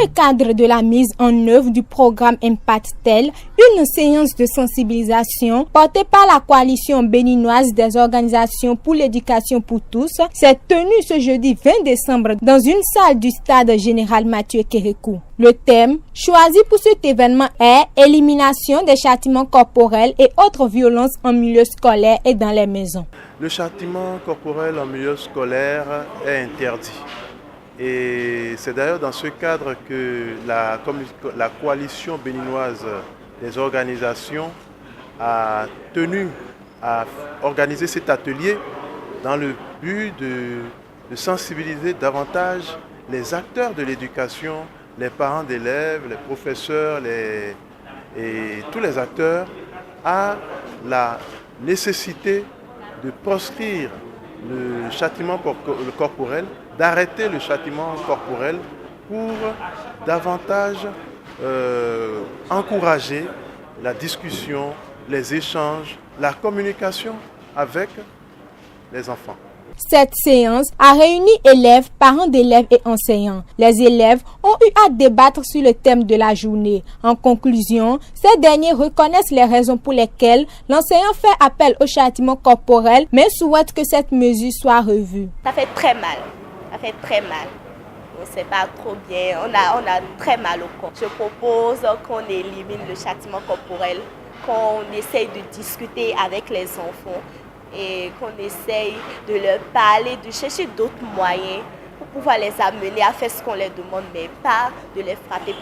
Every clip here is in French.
le cadre de la mise en œuvre du programme Impact-Tel, une séance de sensibilisation portée par la coalition béninoise des organisations pour l'éducation pour tous s'est tenue ce jeudi 20 décembre dans une salle du stade général Mathieu Kérékou. Le thème choisi pour cet événement est « Élimination des châtiments corporels et autres violences en milieu scolaire et dans les maisons ». Le châtiment corporel en milieu scolaire est interdit. Et c'est d'ailleurs dans ce cadre que la coalition béninoise des organisations a tenu à organiser cet atelier dans le but de sensibiliser davantage les acteurs de l'éducation, les parents d'élèves, les professeurs et tous les acteurs à la nécessité de proscrire le châtiment corporel, d'arrêter le châtiment corporel pour davantage encourager la discussion, les échanges, la communication avec les enfants. Cette séance a réuni élèves, parents d'élèves et enseignants. Les élèves ont eu à débattre sur le thème de la journée. En conclusion, ces derniers reconnaissent les raisons pour lesquelles l'enseignant fait appel au châtiment corporel, mais souhaitent que cette mesure soit revue. Ça fait très mal. Ça fait très mal. On ne sait pas trop bien. On a très mal au corps. Je propose qu'on élimine le châtiment corporel, qu'on essaye de discuter avec les enfants et qu'on essaye de leur parler, de chercher d'autres moyens pour pouvoir les amener à faire ce qu'on leur demande, mais pas de les frapper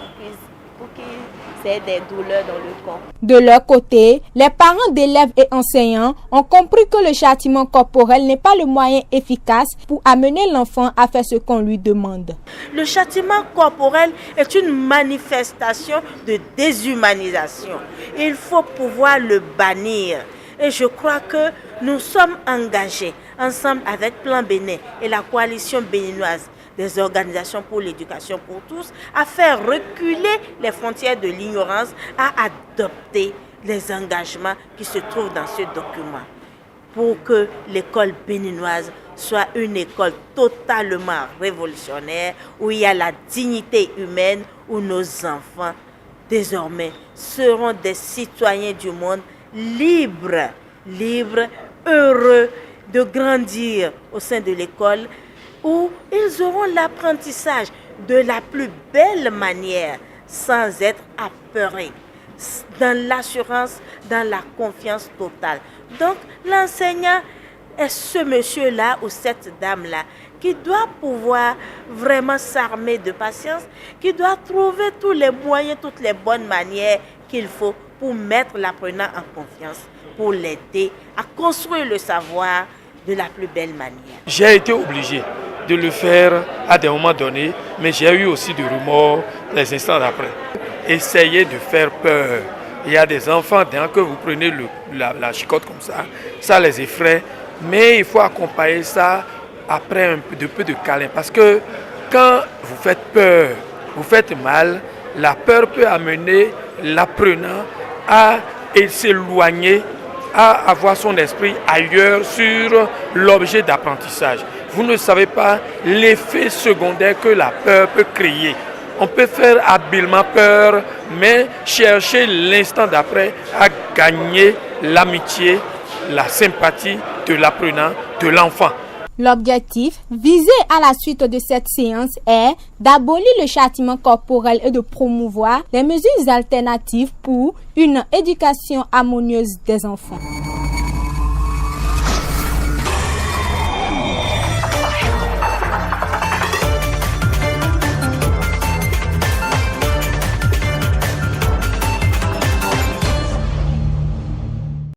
pour qu'ils aient des douleurs dans le corps. De leur côté, les parents d'élèves et enseignants ont compris que le châtiment corporel n'est pas le moyen efficace pour amener l'enfant à faire ce qu'on lui demande. Le châtiment corporel est une manifestation de déshumanisation. Il faut pouvoir le bannir. Et je crois que nous sommes engagés ensemble avec Plan Bénin et la coalition béninoise des organisations pour l'éducation pour tous à faire reculer les frontières de l'ignorance, à adopter les engagements qui se trouvent dans ce document pour que l'école béninoise soit une école totalement révolutionnaire où il y a la dignité humaine, où nos enfants désormais seront des citoyens du monde libres, heureux de grandir au sein de l'école où ils auront l'apprentissage de la plus belle manière sans être apeurés, dans l'assurance, dans la confiance totale. Donc l'enseignant est ce monsieur-là ou cette dame-là qui doit pouvoir vraiment s'armer de patience, qui doit trouver tous les moyens, toutes les bonnes manières qu'il faut pour mettre l'apprenant en confiance, pour l'aider à construire le savoir de la plus belle manière. J'ai été obligé de le faire à des moments donnés, mais j'ai eu aussi du remords les instants d'après. Essayez de faire peur. Il y a des enfants, dès que vous prenez la chicotte comme ça les effraie, mais il faut accompagner ça après un peu de câlin. Parce que quand vous faites peur, vous faites mal, la peur peut amener l'apprenant à s'éloigner, à avoir son esprit ailleurs sur l'objet d'apprentissage. Vous ne savez pas l'effet secondaire que la peur peut créer. On peut faire habilement peur, mais chercher l'instant d'après à gagner l'amitié, la sympathie de l'apprenant, de l'enfant. L'objectif visé à la suite de cette séance est d'abolir le châtiment corporel et de promouvoir les mesures alternatives pour une éducation harmonieuse des enfants.